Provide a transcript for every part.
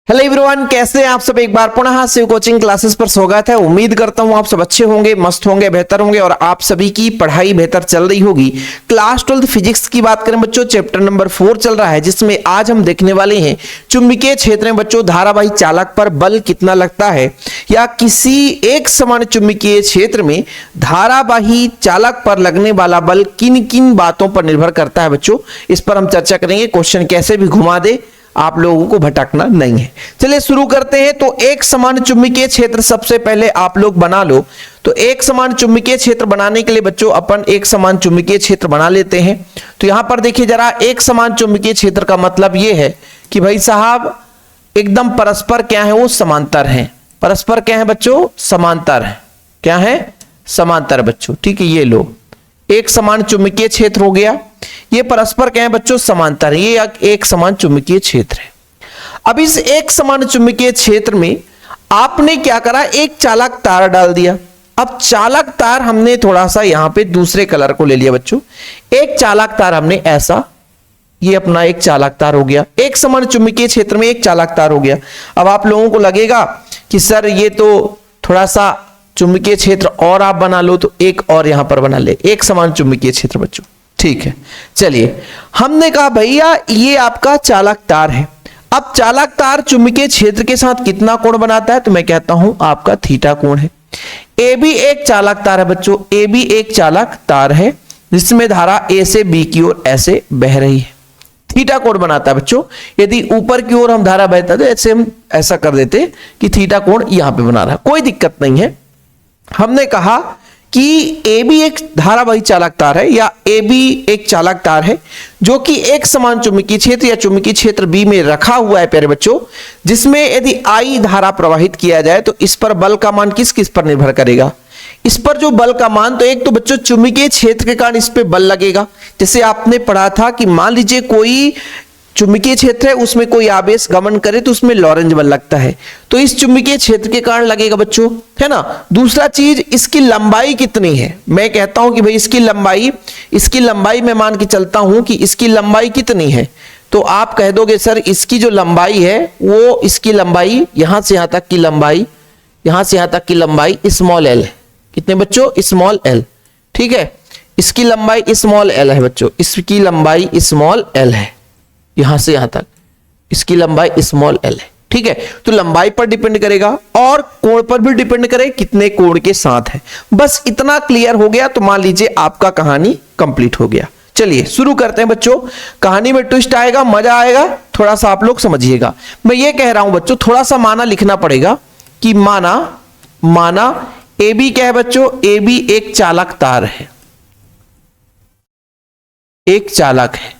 Hello everyone, कैसे हैं आप सब। एक बार पुनः शिव कोचिंग क्लासेस पर स्वागत है। उम्मीद करता हूं आप सब अच्छे होंगे, मस्त होंगे, बेहतर होंगे और आप सभी की पढ़ाई बेहतर चल रही होगी। क्लास 12 फिजिक्स की बात करें बच्चों, चैप्टर नंबर 4 चल रहा है, जिसमें आज हम देखने वाले हैं चुंबकीय क्षेत्र में बच्चों धारावाही चालक पर बल कितना लगता है, या किसी एक समान चुंबकीय क्षेत्र में धारावाही चालक पर लगने वाला बल किन किन बातों पर निर्भर करता है। बच्चों इस पर हम चर्चा करेंगे। क्वेश्चन कैसे भी घुमा दे, आप लोगों को भटकना नहीं है। चलिए शुरू करते हैं। तो एक समान चुंबकीय क्षेत्र सबसे पहले आप लोग बना लो। तो एक समान चुंबकीय क्षेत्र बनाने के लिए बच्चों अपन एक समान चुंबकीय क्षेत्र बना लेते हैं। तो यहां पर देखिए जरा, एक समान चुंबकीय क्षेत्र का मतलब यह है कि भाई साहब एकदम परस्पर क्या है, वो समांतर है। परस्पर क्या है बच्चों, समांतर है। क्या है, समांतर बच्चों। ठीक है, ये लो एक समान चुंबकीय क्षेत्र हो गया। ये परस्पर क्या है बच्चों, समांतर है। ये एक समान चुंबकीय क्षेत्र है। अब इस एक समान चुंबकीय क्षेत्र में आपने क्या करा, एक चालक तार डाल दिया। अब चालक तार हमने थोड़ा सा यहां पे दूसरे कलर को ले लिया बच्चों। एक चालक तार हमने ऐसा, ये अपना एक चालक तार हो गया। एक समान चुंबकीय क्षेत्र में एक चालक तार हो गया। अब आप लोगों को लगेगा कि सर ये तो थोड़ा सा चुंबकीय क्षेत्र और आप बना लो, तो एक और यहां पर बना ले, एक समान चुंबकीय क्षेत्र बच्चों। ठीक है, चलिए हमने कहा भैया ये आपका चालक तार है। अब चालक तार चुंबकीय क्षेत्र के साथ कितना कोण बनाता है, तो मैं कहता हूं आपका थीटा कोण है। ए भी एक चालक तार है बच्चों, ए भी एक चालक तार है जिसमें धारा ए से बी की ओर ऐसे बह रही है। थीटा कोण बनाता है बच्चों। यदि ऊपर की ओर हम धारा बहता तो ऐसे हम ऐसा कर देते कि थीटा कोण यहां पे बना रहा है, कोई दिक्कत नहीं है। हमने कहा कि ए भी एक धारावाही चालक तार है, या ए भी एक चालक तार है जो कि एक समान चुंबकीय क्षेत्र या चुंबकीय क्षेत्र बी में रखा हुआ है प्यारे बच्चों, जिसमें यदि आई धारा प्रवाहित किया जाए तो इस पर बल का मान किस किस पर निर्भर करेगा। इस पर जो बल का मान, तो एक तो बच्चों चुंबकीय क्षेत्र के कारण इस पे बल लगेगा। जैसे आपने पढ़ा था कि मान लीजिए कोई चुंबकीय क्षेत्र है, उसमें कोई आवेश गमन करे तो उसमें लॉरेंज बल लगता है, तो इस चुंबकीय क्षेत्र के कारण लगेगा बच्चों, है ना। दूसरा चीज, इसकी लंबाई कितनी है। मैं कहता हूं कि भाई इसकी लंबाई मैं मान के चलता हूं कि इसकी लंबाई कितनी है, तो आप कह दोगे सर इसकी जो लंबाई है वो, इसकी लंबाई यहां से यहां तक की लंबाई, यहां से यहां तक की लंबाई स्मॉल एल है। कितने बच्चों, स्मॉल एल। ठीक है, इसकी लंबाई स्मॉल एल है बच्चों, इसकी लंबाई स्मॉल एल है। यहां से यहां तक इसकी लंबाई स्मॉल एल है। ठीक है, तो लंबाई पर डिपेंड करेगा और कोण पर भी डिपेंड करे, कितने कोण के साथ है। बस इतना क्लियर हो गया तो मान लीजिए आपका कहानी कंप्लीट हो गया। चलिए शुरू करते हैं बच्चों। कहानी में ट्विस्ट आएगा, मजा आएगा, थोड़ा सा आप लोग समझिएगा। मैं ये कह रहा हूं बच्चों, थोड़ा सा माना लिखना पड़ेगा कि माना ए बी क्या है बच्चों, ए बी एक चालक तार है, एक चालक है।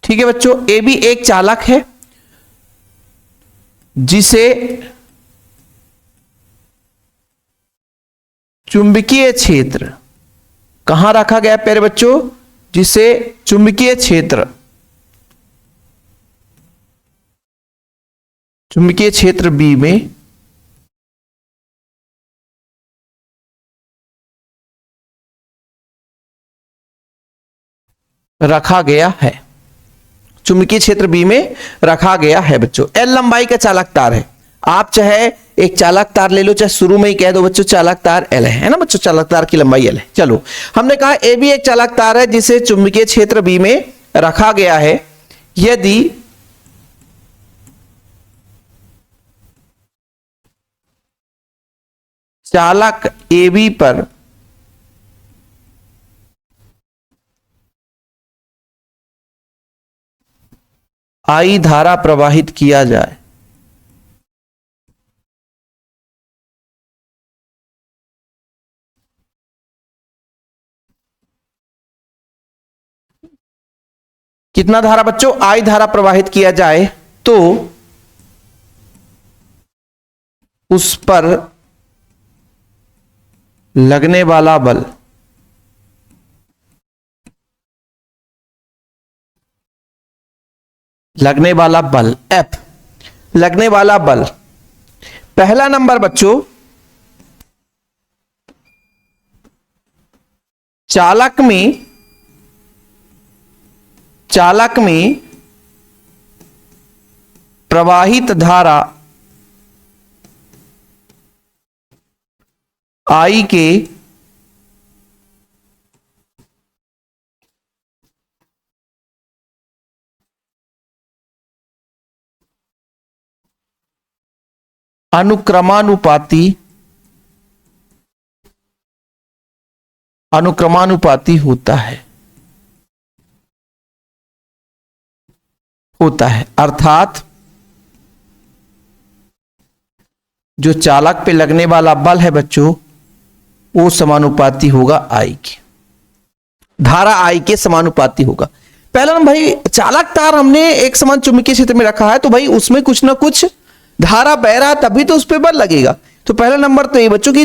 ठीक है बच्चों, ए भी एक चालक है जिसे चुंबकीय क्षेत्र कहां रखा गया प्यारे बच्चों, जिसे चुंबकीय क्षेत्र बी में रखा गया है। चुंबकीय क्षेत्र बी में रखा गया है बच्चों। एल लंबाई का चालक तार है। आप चाहे एक चालक तार ले लो, चाहे शुरू में ही कह दो बच्चों चालक तार एल है ना बच्चों, चालक तार की लंबाई एल है। चलो हमने कहा ए भी एक चालक तार है जिसे चुंबकीय क्षेत्र बी में रखा गया है। यदि चालक ए बी पर आई धारा प्रवाहित किया जाए कितना धारा बच्चों, आई धारा प्रवाहित किया जाए, तो उस पर लगने वाला बल F, लगने वाला बल। पहला नंबर बच्चों, चालक में प्रवाहित धारा I के अनुक्रमानुपाती होता है अर्थात जो चालक पे लगने वाला बल है बच्चों वो समानुपाती होगा I के, धारा I के समानुपाती होगा। पहला नंबर भाई चालक तार हमने एक समान चुंबकीय क्षेत्र में रखा है तो भाई उसमें कुछ ना कुछ धारा बह रहा है तभी तो उस पर बल लगेगा। तो पहला नंबर तो ये बच्चों की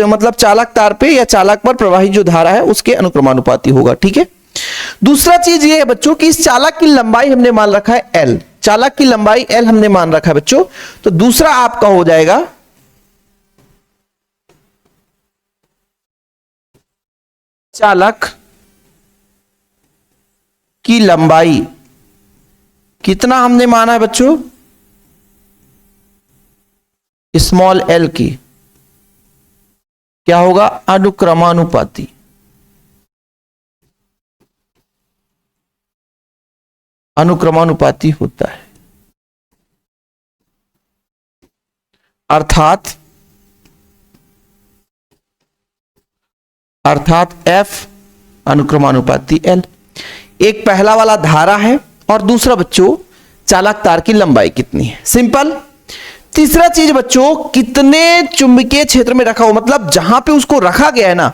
मतलब चालक तार पे या चालक पर प्रवाही जो धारा है उसके अनुक्रमानुपाती होगा। ठीक है, दूसरा चीज ये है बच्चों कि इस चालक की लंबाई हमने मान रखा है L, चालक की लंबाई L हमने मान रखा है बच्चों। तो दूसरा आपका हो जाएगा चालक की लंबाई कितना हमने माना है बच्चों, स्मॉल l की, क्या होगा, अनुक्रमानुपाती। अनुक्रमानुपाती होता है अर्थात F अनुक्रमानुपाती L। एक पहला वाला धारा है और दूसरा बच्चों चालक तार की लंबाई कितनी है, सिंपल। तीसरा चीज बच्चों कितने चुंबकीय क्षेत्र में रखा हो, मतलब जहां पे उसको रखा गया है ना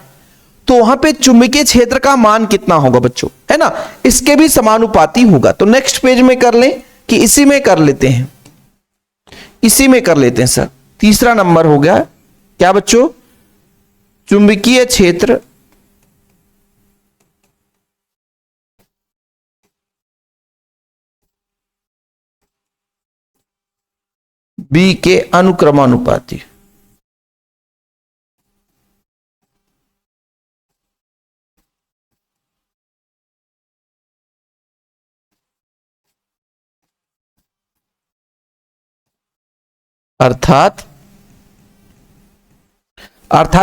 तो वहां पे चुंबकीय क्षेत्र का मान कितना होगा बच्चों, है ना, इसके भी समानुपाती होगा। तो नेक्स्ट पेज में कर लें कि इसी में कर लेते हैं, इसी में कर लेते हैं सर। तीसरा नंबर हो गया क्या बच्चों, चुंबकीय क्षेत्र बी के अनुक्रमानुपाती। अर्थात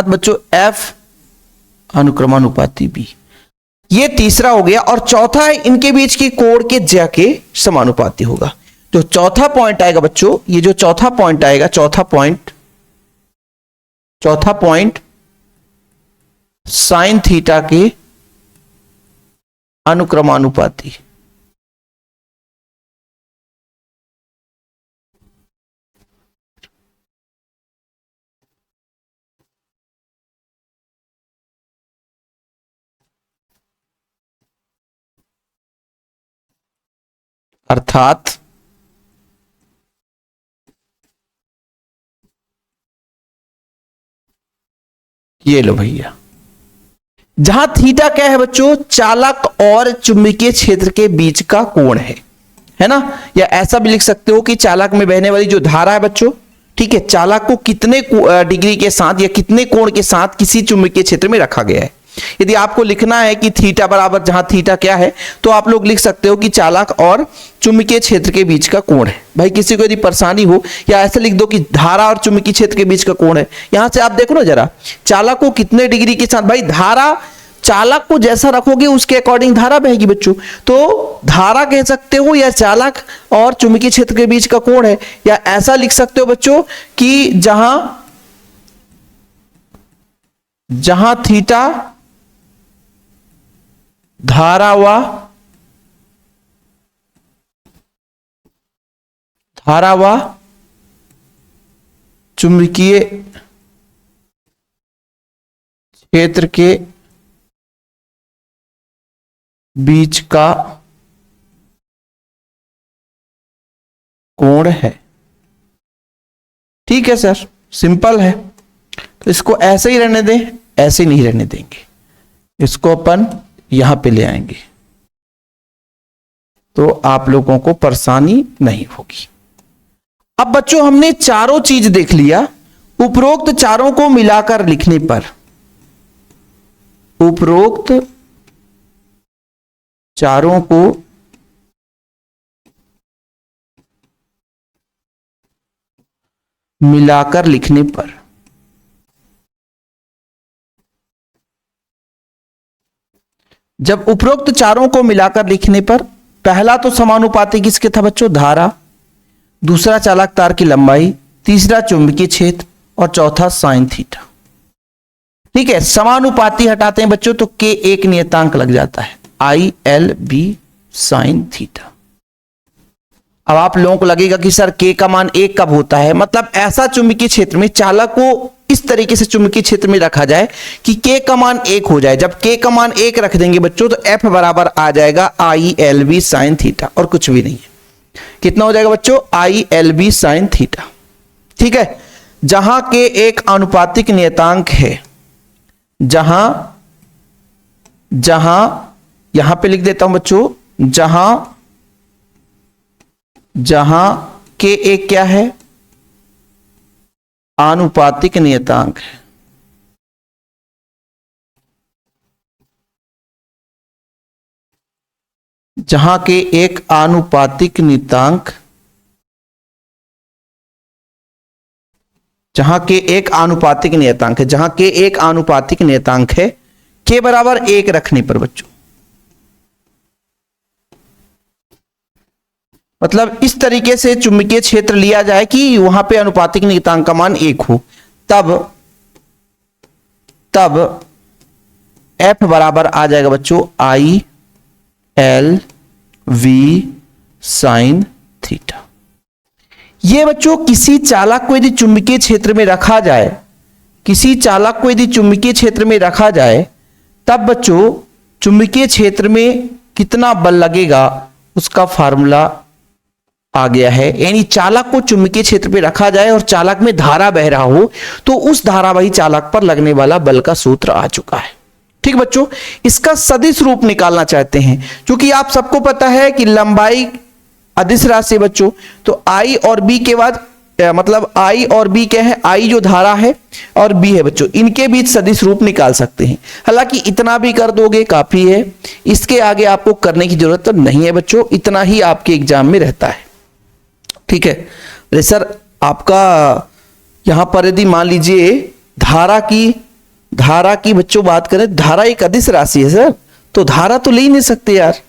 बच्चों F अनुक्रमानुपाती B, ये तीसरा हो गया। और चौथा है इनके बीच की कोण के ज्या के समानुपाती होगा। जो चौथा पॉइंट आएगा बच्चों, ये जो चौथा पॉइंट आएगा, चौथा पॉइंट साइन थीटा के अनुक्रमानुपाती। अर्थात ये लो भैया, जहां थीटा क्या है बच्चों, चालक और चुंबकीय क्षेत्र के बीच का कोण है ना। या ऐसा भी लिख सकते हो कि चालक में बहने वाली जो धारा है बच्चों, ठीक है, चालक को कितने डिग्री के साथ या कितने कोण के साथ किसी चुंबकीय क्षेत्र में रखा गया है। यदि आपको लिखना है कि थीटा बराबर, जहां थीटा क्या है, तो आप लोग लिख सकते हो कि चालक और चुंबकीय क्षेत्र के बीच का कोण है। भाई किसी को यदि परेशानी हो या ऐसे लिख दो कि धारा और चुंबकीय क्षेत्र के बीच का कोण है। यहां से आप देखो ना जरा, चालक को कितने डिग्री के साथ, भाई धारा चालक को जैसा रखोगे उसके अकॉर्डिंग धारा बहेगी बच्चों। तो धारा कह सकते हो या चालक और चुंबकीय क्षेत्र के बीच का कोण है। या ऐसा लिख सकते हो बच्चों कि जहां थीटा धारा व चुंबकीय क्षेत्र के बीच का कोण है। ठीक है सर, सिंपल है। तो इसको ऐसे ही रहने दें, ऐसे नहीं रहने देंगे, इसको अपन यहां पे ले आएंगे तो आप लोगों को परेशानी नहीं होगी। अब बच्चों हमने चारों चीज देख लिया। उपरोक्त चारों को मिलाकर लिखने पर, उपरोक्त चारों को मिलाकर लिखने पर जब उपरोक्त चारों को मिलाकर लिखने पर पहला तो समानुपाती किसके था बच्चों, धारा, दूसरा चालक तार की लंबाई, तीसरा चुंबकीय क्षेत्र और चौथा साइन थीटा। ठीक है, समानुपाती हटाते हैं बच्चों तो के एक नियतांक लग जाता है, I L B sine theta. अब आप लोगों को लगेगा कि सर के का मान एक कब होता है, मतलब ऐसा चुंबकीय क्षेत्र में चालक को इस तरीके से चुंबकीय क्षेत्र में रखा जाए कि के का मान एक हो जाए। जब के का मान एक रख देंगे बच्चों तो एफ बराबर आ जाएगा I L B sine theta और कुछ भी नहीं है। कितना हो जाएगा बच्चों, I L B sine theta. ठीक है, जहां के एक आनुपातिक नियतांक है, जहां यहां पे लिख देता हूं बच्चों, जहां के एक क्या है, आनुपातिक नियतांक है। जहां के एक आनुपातिक नियतांक, जहां के एक आनुपातिक नियतांक है, जहां के एक आनुपातिक नियतांक है के बराबर एक रखने पर बच्चों, मतलब इस तरीके से चुंबकीय क्षेत्र लिया जाए कि वहां पे आनुपातिक नियतांक का मान एक हो, तब एफ बराबर आ जाएगा बच्चों I L V sine theta. ये बच्चों किसी चालक को यदि चुंबकीय क्षेत्र में रखा जाए, किसी चालक को यदि चुंबकीय क्षेत्र में रखा जाए तब बच्चों चुंबकीय क्षेत्र में कितना बल लगेगा उसका फार्मूला आ गया है। यानी चालक को चुंबकीय क्षेत्र पे रखा जाए और चालक में धारा बह रहा हो तो उस धारावाही चालक पर लगने वाला बल का सूत्र आ चुका है। ठीक बच्चों, इसका सदिश रूप निकालना चाहते हैं, क्योंकि आप सबको पता है कि लंबाई अदिश राशि है बच्चों, तो आई और बी के बाद मतलब आई और बी क्या है, आई जो धारा है और बी है बच्चों, इनके बीच सदिश रूप निकाल सकते हैं। हालांकि इतना भी कर दोगे काफी है, इसके आगे आपको करने की जरूरत तो नहीं है बच्चों, इतना ही आपके एग्जाम में रहता है। ठीक है, अरे सर आपका यहां पर यदि मान लीजिए धारा की बच्चों बात करें, धारा एक अदिश राशि है सर, तो धारा तो ले ही नहीं सकते यार,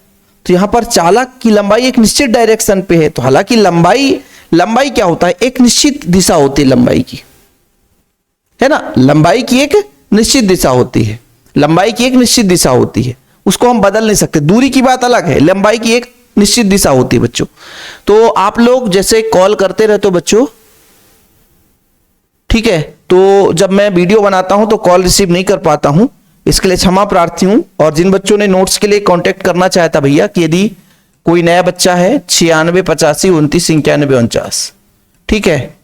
तो यहां पर चालक की लंबाई एक निश्चित डायरेक्शन पे है, तो हालांकि लंबाई क्या होता है, एक निश्चित दिशा होती है लंबाई की, है ना, लंबाई की एक निश्चित दिशा होती है, लंबाई की एक निश्चित दिशा होती है, उसको हम बदल नहीं सकते। दूरी की बात अलग है, लंबाई की एक निश्चित दिशा होती है बच्चों। तो आप लोग जैसे कॉल करते रहते हो बच्चों, ठीक है, तो जब मैं वीडियो बनाता हूं तो कॉल रिसीव नहीं कर पाता हूं, इसके लिए क्षमा प्रार्थी हूं। और जिन बच्चों ने नोट्स के लिए कांटेक्ट करना चाहता भैया कि यदि कोई नया बच्चा है 9685299149, ठीक है,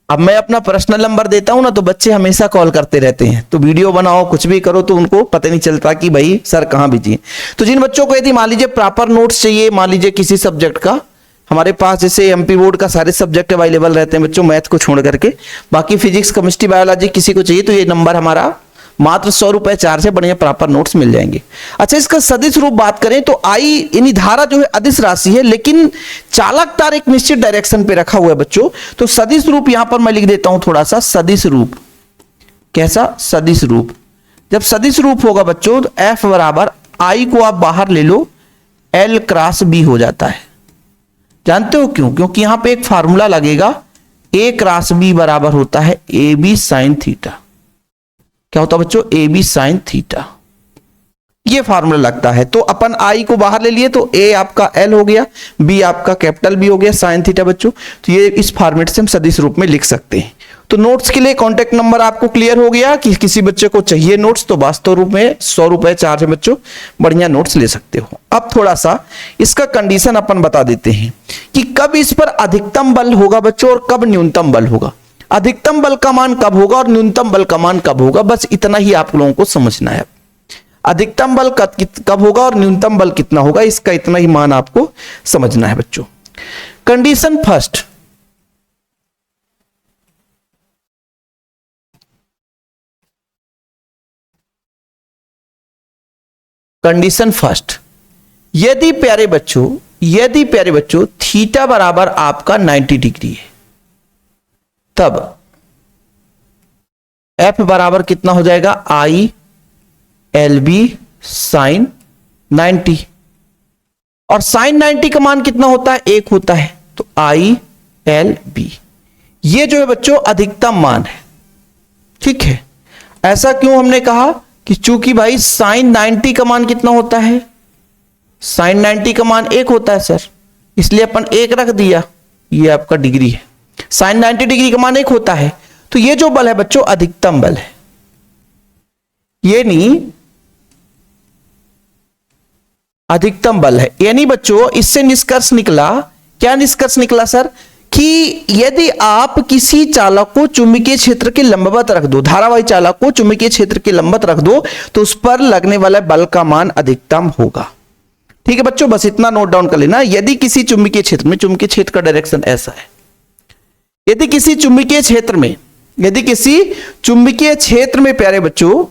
अब मैं अपना पर्सनल नंबर देता हूं ना, तो बच्चे हमेशा कॉल करते रहते हैं, तो वीडियो बनाओ कुछ भी करो तो उनको पता नहीं चलता कि भाई सर कहां बिजी है। तो जिन बच्चों को यदि मान लीजिए प्रॉपर नोट्स चाहिए, मान लीजिए किसी सब्जेक्ट का, हमारे पास जैसे एमपी बोर्ड का सारे सब्जेक्ट अवेलेबल रहते हैं बच्चों, मैथ को छोड़ करके, बाकी फिजिक्स केमिस्ट्री बायोलॉजी किसी को चाहिए तो ये नंबर हमारा, मात्र 100 रुपए चार्ज से बढ़िया प्रॉपर नोट्स मिल जाएंगे। अच्छा, इसका सदिश रूप बात करें तो आई यानी धारा जो है अदिश राशि है, लेकिन चालक तार एक निश्चित डायरेक्शन पे रखा हुआ है बच्चों, तो सदिश रूप यहां पर मैं लिख देता हूं थोड़ा सा, सदिश रूप कैसा, सदिश रूप, जब सदिश रूप होगा बच्चों तो एफ बराबर आई को आप बाहर ले लो, एल क्रॉस बी हो जाता है। जानते हो क्यों? क्योंकि यहां पे एक फार्मूला लगेगा, ए क्रॉस बी बराबर होता है ए बी साइन थीटा। क्या होता है बच्चों? ए बी साइन थीटा, ये फार्मूला लगता है। तो अपन आई को बाहर ले लिए तो ए आपका एल हो गया, बी आपका कैपिटल बी हो गया, साइन थीटा बच्चों। तो ये इस फॉर्मेट से हम सदिश रूप में लिख सकते हैं। तो नोट्स के लिए कांटेक्ट नंबर आपको क्लियर हो गया कि किसी बच्चे को चाहिए नोट्स तो वास्तव रूप में 100 रुपए चार्ज है बच्चों, बढ़िया नोट्स ले सकते हो। अब थोड़ा सा इसका कंडीशन अपन बता देते हैं कि कब इस पर अधिकतम बल होगा बच्चों और कब न्यूनतम बल होगा। अधिकतम बल का मान कब होगा और न्यूनतम बल का मान कब होगा, बस इतना ही आप लोगों को समझना है। अधिकतम बल कब होगा और न्यूनतम बल कितना होगा, इसका इतना ही मान आपको समझना है बच्चों। कंडीशन फर्स्ट, कंडीशन फर्स्ट, यदि प्यारे बच्चों थीटा बराबर आपका 90 डिग्री है, तब F बराबर कितना हो जाएगा, आई एल बी साइन 90। और साइन 90 का मान कितना होता है, 1 होता है, तो आई एल बी ये जो है बच्चों अधिकतम मान है। ठीक है, ऐसा क्यों हमने कहा कि चूंकि भाई साइन 90 का मान कितना होता है, साइन 90 का मान 1 होता है सर, इसलिए अपन 1 रख दिया, ये आपका डिग्री है। साइन 90 डिग्री का मान 1 होता है, तो ये जो बल है बच्चों अधिकतम बल है, ये नहीं अधिकतम बल है। यानी बच्चों इससे निष्कर्ष निकला, क्या निष्कर्ष निकला सर, कि यदि आप किसी चालक को चुंबकीय क्षेत्र के लंबवत रख दो, धारावाही चालक को चुंबकीय क्षेत्र के लंबवत रख दो, तो उस पर लगने वाला बल का मान अधिकतम होगा। ठीक है बच्चों, बस इतना नोट डाउन कर लेना। यदि किसी चुंबकीय क्षेत्र में, चुंबकीय क्षेत्र का डायरेक्शन ऐसा है, यदि किसी चुंबकीय क्षेत्र में, यदि किसी चुंबकीय क्षेत्र में प्यारे बच्चों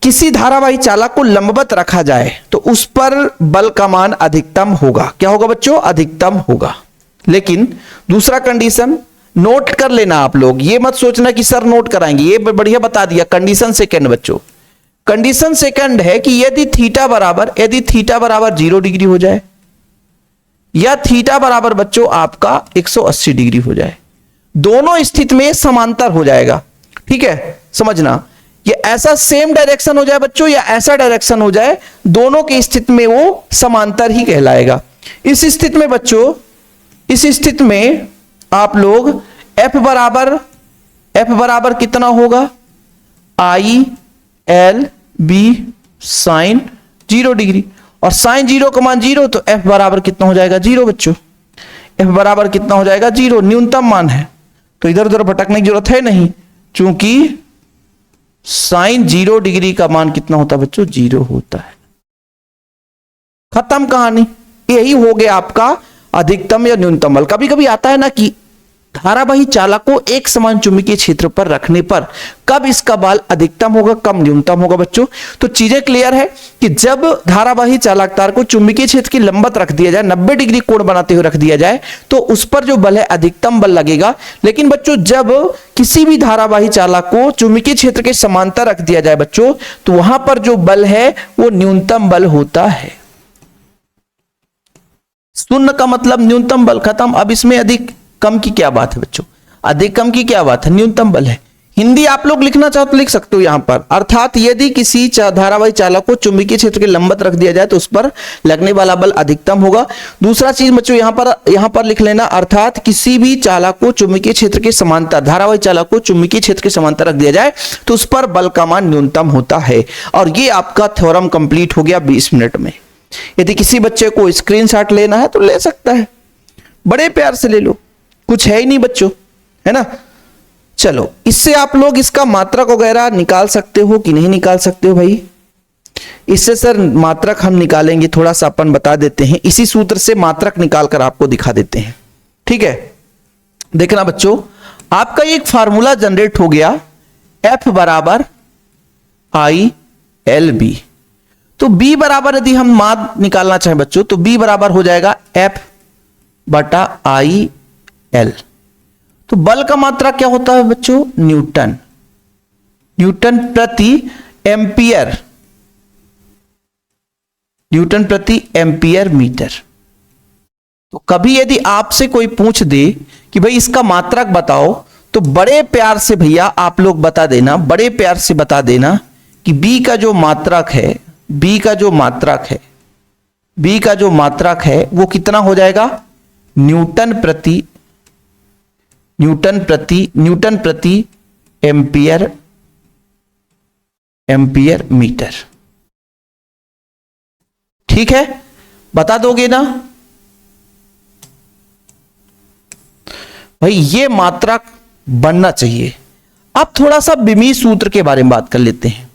किसी धारावाही चालक को लंबवत रखा जाए, तो उस पर बल का मान अधिकतम होगा। क्या होगा बच्चों, अधिकतम होगा। लेकिन दूसरा कंडीशन नोट कर लेना आप लोग, ये मत सोचना कि सर नोट कराएंगे, ये बढ़िया बता दिया। कंडीशन सेकंड बच्चों, कंडीशन सेकंड है कि यदि थीटा बराबर 0 डिग्री हो जाए, या थीटा बराबर बच्चों आपका 180 डिग्री हो जाए, दोनों स्थिति में समांतर हो जाएगा। ठीक है, समझना, ये ऐसा सेम डायरेक्शन हो जाए बच्चों या ऐसा डायरेक्शन हो जाए, दोनों की स्थिति में वो समांतर ही कहलाएगा। इस स्थिति में बच्चों, इस स्थिति में आप लोग F बराबर कितना होगा, I L B sine 0 degree, और साइन 0 का मान 0, तो F बराबर कितना हो जाएगा, 0 बच्चों। F बराबर कितना हो जाएगा, 0, न्यूनतम मान है, तो इधर उधर भटकने की जरूरत है नहीं, क्योंकि साइन 0 डिग्री का मान कितना होता है बच्चों, 0 होता है। खत्म कहानी। यही हो गया आपका अधिकतम या न्यूनतम बल। कभी कभी आता है ना कि धारावाही चालक को एक समान चुंबकीय क्षेत्र पर रखने पर कब इसका बल अधिकतम होगा, कब न्यूनतम होगा बच्चों। तो चीजें क्लियर है कि जब धारावाही चालक तार को चुंबकीय क्षेत्र की लंबवत रख दिया जाए, 90 डिग्री कोण बनाते हुए रख दिया जाए, तो उस पर जो बल है अधिकतम बल लगेगा। लेकिन बच्चों जब किसी भी धारावाही चालक को चुंबकीय क्षेत्र के समांतर रख दिया जाए बच्चों, तो वहां पर जो बल है वो न्यूनतम बल होता है। शून्य का मतलब न्यूनतम बल, खत्म। अब इसमें अधिक कम की क्या बात है बच्चों, अधिक कम की क्या बात है, न्यूनतम बल है। हिंदी आप लोग लिखना चाहो तो लिख सकते हो यहां पर, अर्थात यदि किसी धारावाही चालक को चुंबकीय क्षेत्र के लंबवत रख दिया जाए तो उस पर लगने वाला बल अधिकतम होगा। दूसरा चीज बच्चों यहां पर लिख लेना, अर्थात किसी भी चालक को चुंबकीय क्षेत्र के समांतर, धारावाही चालक को चुंबकीय क्षेत्र के समांतर रख दिया जाए तो उस पर बल का मान न्यूनतम होता है। और ये आपका थ्योरम कंप्लीट हो गया 20 मिनट में। यदि किसी बच्चे को स्क्रीनशॉट लेना है तो ले सकता है, बड़े प्यार से ले लो, कुछ है ही नहीं बच्चों, है ना। चलो, इससे आप लोग इसका मात्रक वगैरह निकाल सकते हो कि नहीं निकाल सकते हो भाई। इससे सर मात्रक हम निकालेंगे, थोड़ा सा अपन बता देते हैं, इसी सूत्र से मात्रक निकाल कर आपको दिखा देते हैं। ठीक है, देखना बच्चों, आपका एक फार्मूला जनरेट हो गया, F बराबर आई एल बी। तो B बराबर यदि हम मान निकालना चाहें बच्चों, तो B बराबर हो जाएगा F बटा आई एल। तो बल का मात्रा क्या होता है बच्चों, न्यूटन, न्यूटन प्रति एम्पियर, न्यूटन प्रति एम्पियर मीटर। तो कभी यदि आपसे कोई पूछ दे कि भाई इसका मात्रक बताओ, तो बड़े प्यार से भैया आप लोग बता देना, बड़े प्यार से बता देना कि B का जो मात्रक है, B का जो मात्रक है, B का जो मात्रक है वो कितना हो जाएगा, न्यूटन प्रति एम्पियर मीटर। ठीक है, बता दोगे ना भाई, ये मात्रक बनना चाहिए। अब थोड़ा सा बिमीय सूत्र के बारे में बात कर लेते हैं।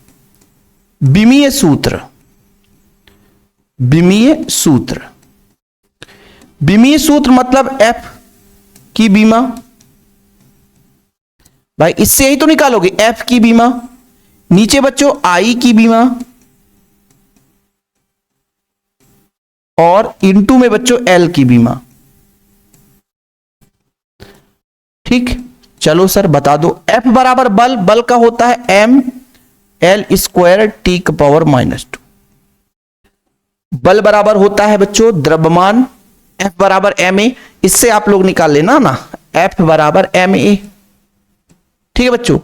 बिमीय सूत्र, बिमीय सूत्र, बिमीय सूत्र मतलब F की बीमा, भाई इससे ही तो निकालोगे, F की बीमा, नीचे बच्चों I की बीमा, और इनटू में बच्चों L की बीमा। ठीक, चलो सर बता दो। F बराबर बल, बल का होता है m l स्क्वायर t का पावर -2। बल बराबर होता है बच्चों द्रव्यमान, F बराबर ma, इससे आप लोग निकाल लेना ना, F बराबर ma। ठीक है बच्चों,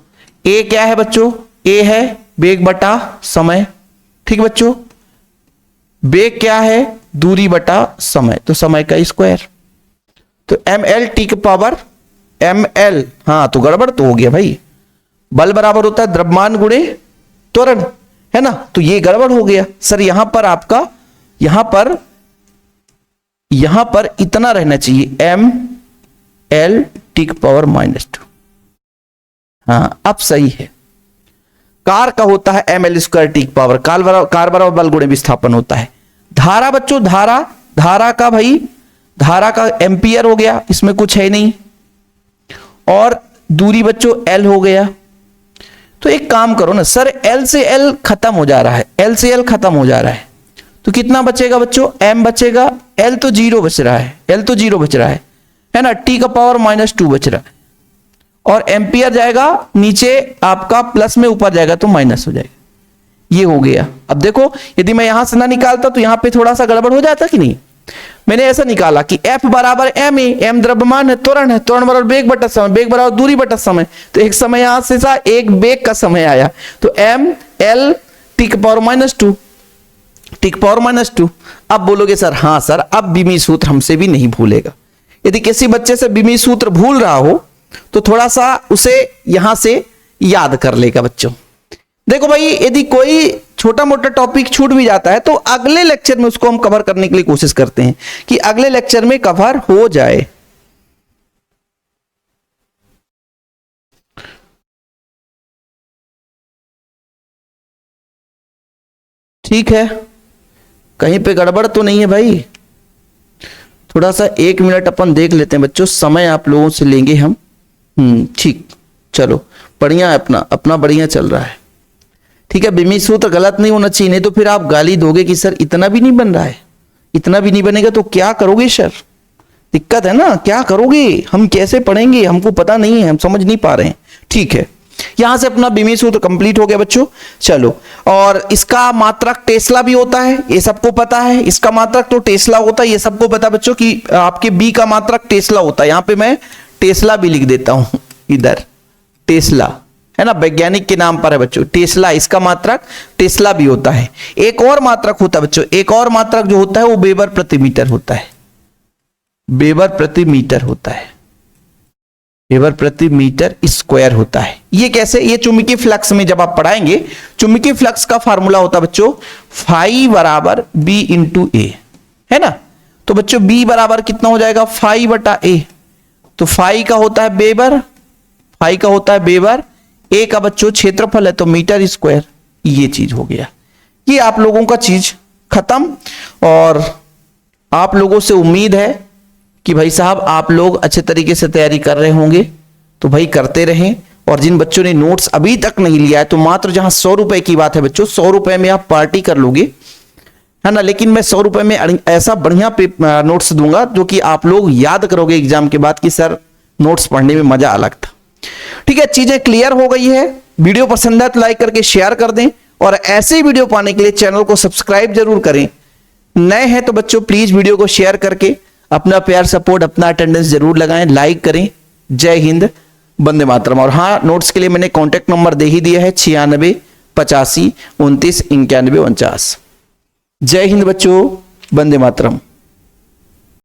a क्या है बच्चों, a है वेग बटा समय। ठीक है बच्चों, वेग क्या है, दूरी बटा समय, तो समय का स्क्वायर। तो ml t के पावर ml, हाँ तो गड़बड़ तो हो गया भाई, बल बराबर होता है द्रव्यमान गुणे त्वरण, है ना, तो ये गड़बड़ हो गया सर। यहां पर आपका यहां पर इतना रहना चाहिए ml t के पावर -2। हाँ अब सही है। कार का होता है ml स्क्वायर टी की पावर, कार बराबर बल गुणे विस्थापन होता है। धारा बच्चों, धारा का भाई, धारा का एम्पियर हो गया, इसमें कुछ है नहीं, और दूरी बच्चों L हो गया। तो एक काम करो ना सर, L से L खत्म हो जा रहा है, L से L खत्म हो जा रहा है, तो कितना बचेगा बच्चों, m बचेगा, L तो 0 बच रहा है, L तो 0 बच रहा है ना, t का पावर -2 बच रहा है, और एम्पियर जाएगा नीचे आपका प्लस में, ऊपर जाएगा तो माइनस हो जाएगा। ये हो गया। अब देखो यदि मैं यहां से ना निकालता तो यहां पे थोड़ा सा गड़बड़ हो जाता कि नहीं। मैंने ऐसा निकाला कि F बराबर ma, m द्रव्यमान है, त्वरण है, त्वरण बराबर वेग बटा समय, वेग बराबर दूरी बटा समय, तो एक समय यहां से था, एक वेग का समय आया, तो m l t का पावर -2, t का पावर -2। अब बोलोगे सर, हाँ सर अब बीमी सूत्र हमसे भी नहीं भूलेगा। यदि किसी बच्चे से बीमी सूत्र भूल रहा हो तो थोड़ा सा उसे यहां से याद कर लेगा बच्चों। देखो भाई, यदि कोई छोटा मोटा टॉपिक छूट भी जाता है तो अगले लेक्चर में उसको हम कवर करने के लिए कोशिश करते हैं कि अगले लेक्चर में कवर हो जाए। ठीक है, कहीं पे गड़बड़ तो नहीं है भाई। थोड़ा सा 1 मिनट अपन देख लेते हैं बच्चों, समय आप लोगों से लेंगे हम। ठीक, चलो बढ़िया, अपना बढ़िया चल रहा है। ठीक है, बीमी सूत्र गलत नहीं होना चाहिए, नहीं तो फिर आप गाली दोगे कि सर इतना भी नहीं बन रहा है, इतना भी नहीं बनेगा तो क्या करोगे सर, दिक्कत है ना, क्या करोगे, हम कैसे पढ़ेंगे, हमको पता नहीं है, हम समझ नहीं पा रहे हैं। ठीक है, यहां से अपना बीमी सूत्र कंप्लीट हो गया बच्चों। चलो, और इसका मात्रक टेस्ला भी होता है, ये सबको पता है, इसका मात्रक तो टेस्ला होता है, ये सबको पता बच्चों कि आपके बी का मात्रक टेस्ला होता है। यहां पे मैं टेस्ला भी लिख देता हूं, इधर टेस्ला है ना, वैज्ञानिक के नाम पर है बच्चों टेस्ला, इसका मात्रक टेस्ला भी होता है। एक और मात्रक होता है बच्चों, एक और मात्रक जो होता है वो वेबर प्रति मीटर होता है, वेबर प्रति मीटर होता है, वेबर प्रति मीटर स्क्वायर होता है। ये कैसे, ये चुंबकीय फ्लक्स में जब आप पढ़ाएंगे, चुंबकीय फ्लक्स का फार्मूला होता है बच्चों फाई बराबर बी इंटू ए, है ना। तो बच्चों बी बराबर कितना हो जाएगा, फाई बटा ए, तो फाई का होता है वेबर, फाई का होता है वेबर, ए का बच्चों क्षेत्रफल है तो मीटर स्क्वायर। ये चीज हो गया, ये आप लोगों का चीज खत्म। और आप लोगों से उम्मीद है कि भाई साहब आप लोग अच्छे तरीके से तैयारी कर रहे होंगे, तो भाई करते रहें। और जिन बच्चों ने नोट्स अभी तक नहीं लिया है, तो मात्र जहां 100 रुपए की बात है बच्चों, 100 रुपए में आप पार्टी कर लोगे, है ना। लेकिन मैं 100 रुपए में ऐसा बढ़िया नोट्स दूंगा जो कि आप लोग याद करोगे एग्जाम के बाद कि सर नोट्स पढ़ने में मजा अलग था। ठीक है, चीजें क्लियर हो गई है। वीडियो पसंद है तो लाइक करके शेयर कर दें, और ऐसे ही वीडियो पाने के लिए चैनल को सब्सक्राइब जरूर करें। नए हैं तो बच्चों प्लीज वीडियो को शेयर करके अपना प्यार, सपोर्ट, अपना अटेंडेंस जरूर लगाएं, लाइक करें। जय हिंद, वंदे मातरम। और हाँ, नोट्स के लिए मैंने कॉन्टेक्ट नंबर दे ही दिया है 96 85 29 91 49। जय हिंद बच्चों, वंदे मातरम।